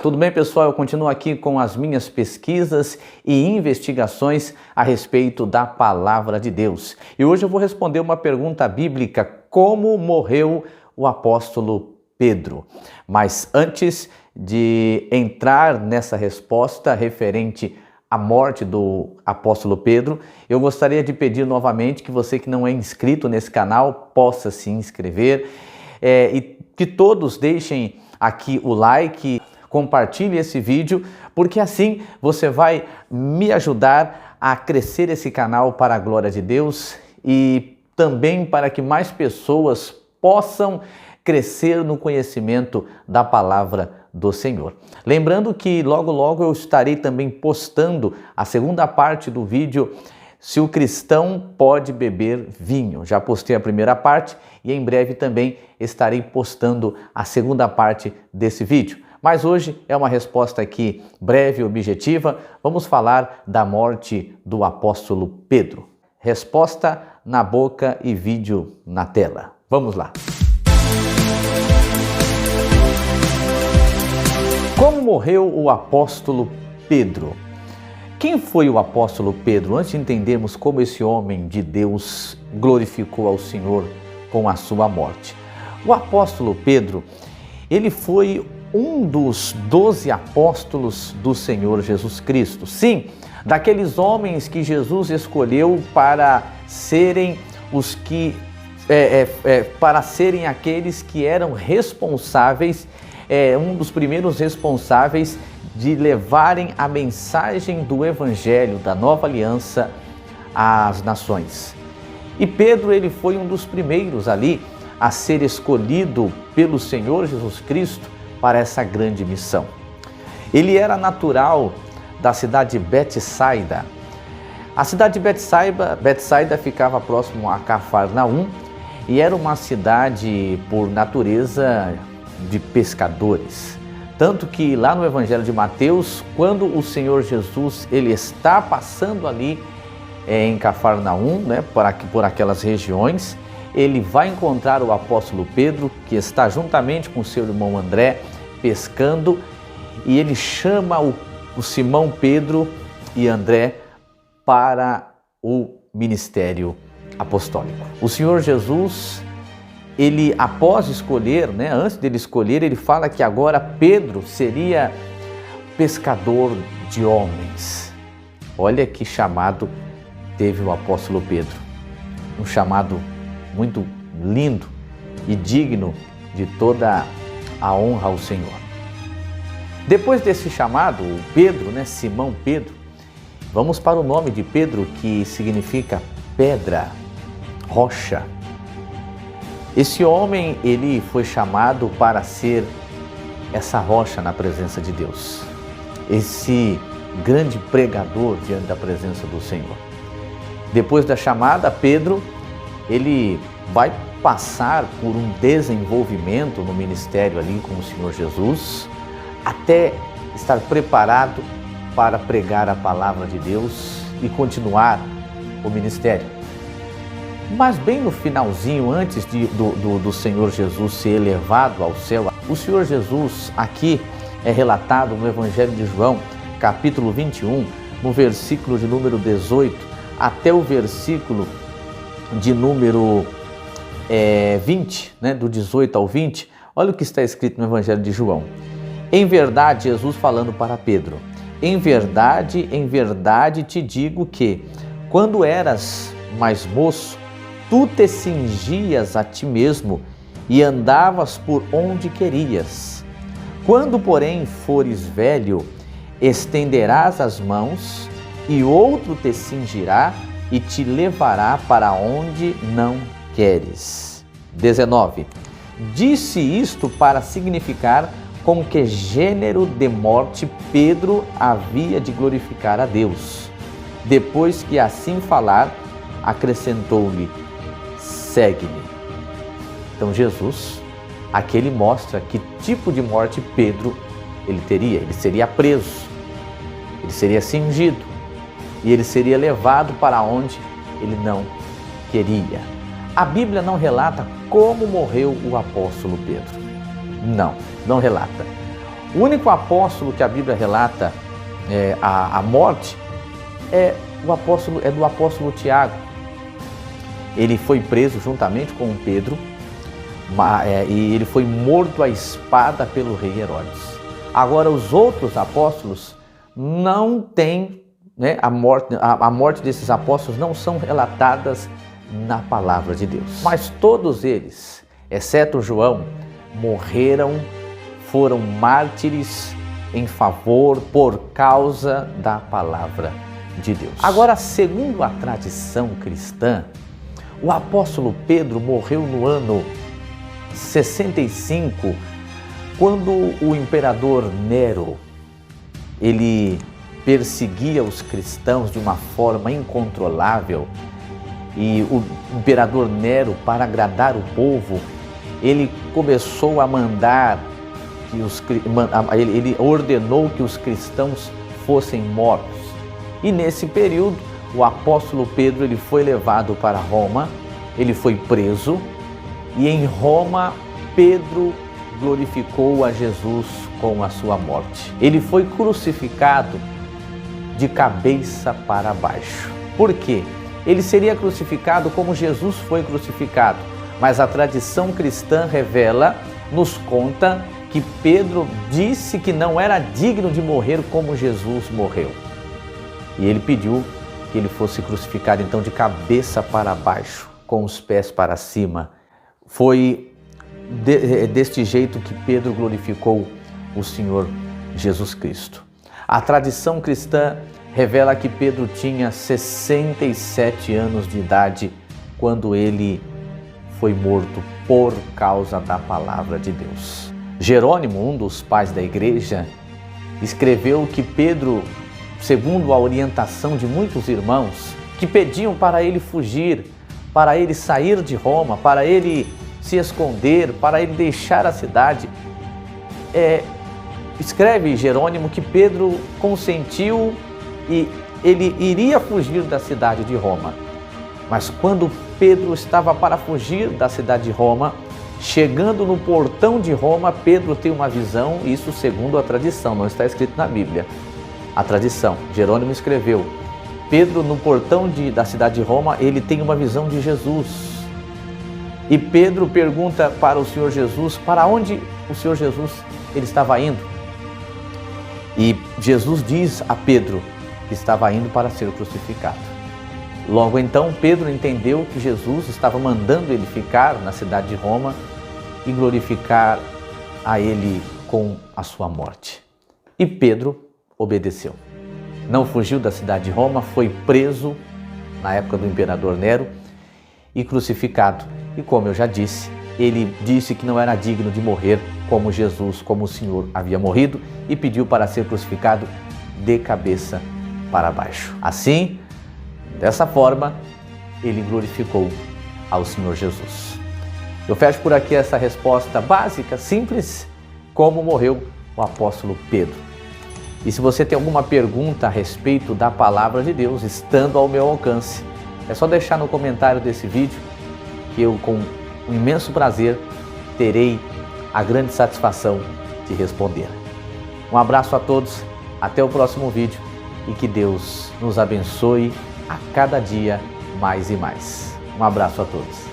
tudo bem, pessoal? Eu continuo aqui com as minhas pesquisas e investigações a respeito da Palavra de Deus. E hoje eu vou responder uma pergunta bíblica: como morreu o apóstolo Pedro? Mas antes de entrar nessa resposta referente à morte do apóstolo Pedro, eu gostaria de pedir novamente que você que não é inscrito nesse canal possa se inscrever e que todos deixem aqui o like, compartilhe esse vídeo, porque assim você vai me ajudar a crescer esse canal para a glória de Deus e também para que mais pessoas possam crescer no conhecimento da palavra do Senhor. Lembrando que logo eu estarei também postando a segunda parte do vídeo: se o cristão pode beber vinho. Já postei a primeira parte e em breve também estarei postando a segunda parte desse vídeo. Mas hoje é uma resposta aqui breve e objetiva. Vamos falar da morte do apóstolo Pedro. Resposta na boca e vídeo na tela. Vamos lá. Como morreu o apóstolo Pedro? Quem foi o apóstolo Pedro? Antes de entendermos como esse homem de Deus glorificou ao Senhor com a sua morte. O apóstolo Pedro, ele foi um dos 12 apóstolos do Senhor Jesus Cristo. Sim, daqueles homens que Jesus escolheu para serem os que para serem aqueles que eram responsáveis, um dos primeiros responsáveis de levarem a mensagem do Evangelho da Nova Aliança às nações. E Pedro, ele foi um dos primeiros ali a ser escolhido pelo Senhor Jesus Cristo para essa grande missão. Ele era natural da cidade de Betsaida. A cidade de Betsaida ficava próximo a Cafarnaum e era uma cidade por natureza de pescadores. Tanto que lá no Evangelho de Mateus, quando o Senhor Jesus ele está passando ali em Cafarnaum, por aquelas regiões, ele vai encontrar o apóstolo Pedro, que está juntamente com seu irmão André pescando, e ele chama o Simão Pedro e André para o ministério apostólico. O Senhor Jesus, ele após escolher, antes dele escolher, ele fala que agora Pedro seria pescador de homens. Olha que chamado teve o apóstolo Pedro. Um chamado muito lindo e digno de toda a honra ao Senhor. Depois desse chamado, Pedro, Simão Pedro, vamos para o nome de Pedro, que significa pedra, rocha. Esse homem, ele foi chamado para ser essa rocha na presença de Deus, esse grande pregador diante da presença do Senhor. Depois da chamada, Pedro, ele vai passar por um desenvolvimento no ministério ali com o Senhor Jesus, até estar preparado para pregar a palavra de Deus e continuar o ministério. Mas bem no finalzinho, antes do Senhor Jesus ser elevado ao céu, o Senhor Jesus aqui é relatado no Evangelho de João, capítulo 21, no versículo de número 18, até o versículo de número 20, do 18 ao 20, olha o que está escrito no Evangelho de João. Em verdade, Jesus falando para Pedro, em verdade te digo que, quando eras mais moço, tu te cingias a ti mesmo e andavas por onde querias. Quando, porém, fores velho, estenderás as mãos e outro te cingirá e te levará para onde não queres. 19. Disse isto para significar com que gênero de morte Pedro havia de glorificar a Deus. Depois que assim falar, acrescentou-lhe: segue-me. Então Jesus, aqui ele mostra que tipo de morte Pedro ele teria. Ele seria preso, ele seria cingido e ele seria levado para onde ele não queria. A Bíblia não relata como morreu o apóstolo Pedro. Não relata. O único apóstolo que a Bíblia relata a morte é do apóstolo Tiago. Ele foi preso juntamente com Pedro e ele foi morto à espada pelo rei Herodes. Agora, os outros apóstolos não têm, a morte desses apóstolos não são relatadas na palavra de Deus. Mas todos eles, exceto João, morreram, foram mártires por causa da palavra de Deus. Agora, segundo a tradição cristã, o apóstolo Pedro morreu no ano 65, quando o imperador Nero, ele perseguia os cristãos de uma forma incontrolável. E o imperador Nero, para agradar o povo, ele começou a mandar ele ordenou que os cristãos fossem mortos. E nesse período, o apóstolo Pedro ele foi levado para Roma, ele foi preso, e em Roma Pedro glorificou a Jesus com a sua morte. Ele foi crucificado de cabeça para baixo. Por quê? Ele seria crucificado como Jesus foi crucificado, mas a tradição cristã nos conta que Pedro disse que não era digno de morrer como Jesus morreu. E ele pediu que ele fosse crucificado então de cabeça para baixo, com os pés para cima. Foi deste jeito que Pedro glorificou o Senhor Jesus Cristo. A tradição cristã revela que Pedro tinha 67 anos de idade quando ele foi morto por causa da palavra de Deus. Jerônimo, um dos pais da igreja, escreveu que Pedro, segundo a orientação de muitos irmãos que pediam para ele fugir, para ele sair de Roma, para ele se esconder, para ele deixar a cidade, escreve Jerônimo que Pedro consentiu e ele iria fugir da cidade de Roma. Mas quando Pedro estava para fugir da cidade de Roma, chegando no portão de Roma, Pedro tem uma visão, isso segundo a tradição, não está escrito na Bíblia. A tradição, Jerônimo escreveu, Pedro no portão da cidade de Roma, ele tem uma visão de Jesus. E Pedro pergunta para o Senhor Jesus, para onde o Senhor Jesus ele estava indo? E Jesus diz a Pedro que estava indo para ser crucificado. Logo então, Pedro entendeu que Jesus estava mandando ele ficar na cidade de Roma e glorificar a ele com a sua morte. E Pedro obedeceu. Não fugiu da cidade de Roma, foi preso na época do imperador Nero e crucificado. E como eu já disse, ele disse que não era digno de morrer como Jesus, como o Senhor havia morrido e pediu para ser crucificado de cabeça para baixo. Assim, dessa forma, ele glorificou ao Senhor Jesus. Eu fecho por aqui essa resposta básica, simples, como morreu o apóstolo Pedro. E se você tem alguma pergunta a respeito da palavra de Deus, estando ao meu alcance, é só deixar no comentário desse vídeo que eu, com um imenso prazer, terei a grande satisfação de responder. Um abraço a todos, até o próximo vídeo e que Deus nos abençoe a cada dia mais e mais. Um abraço a todos.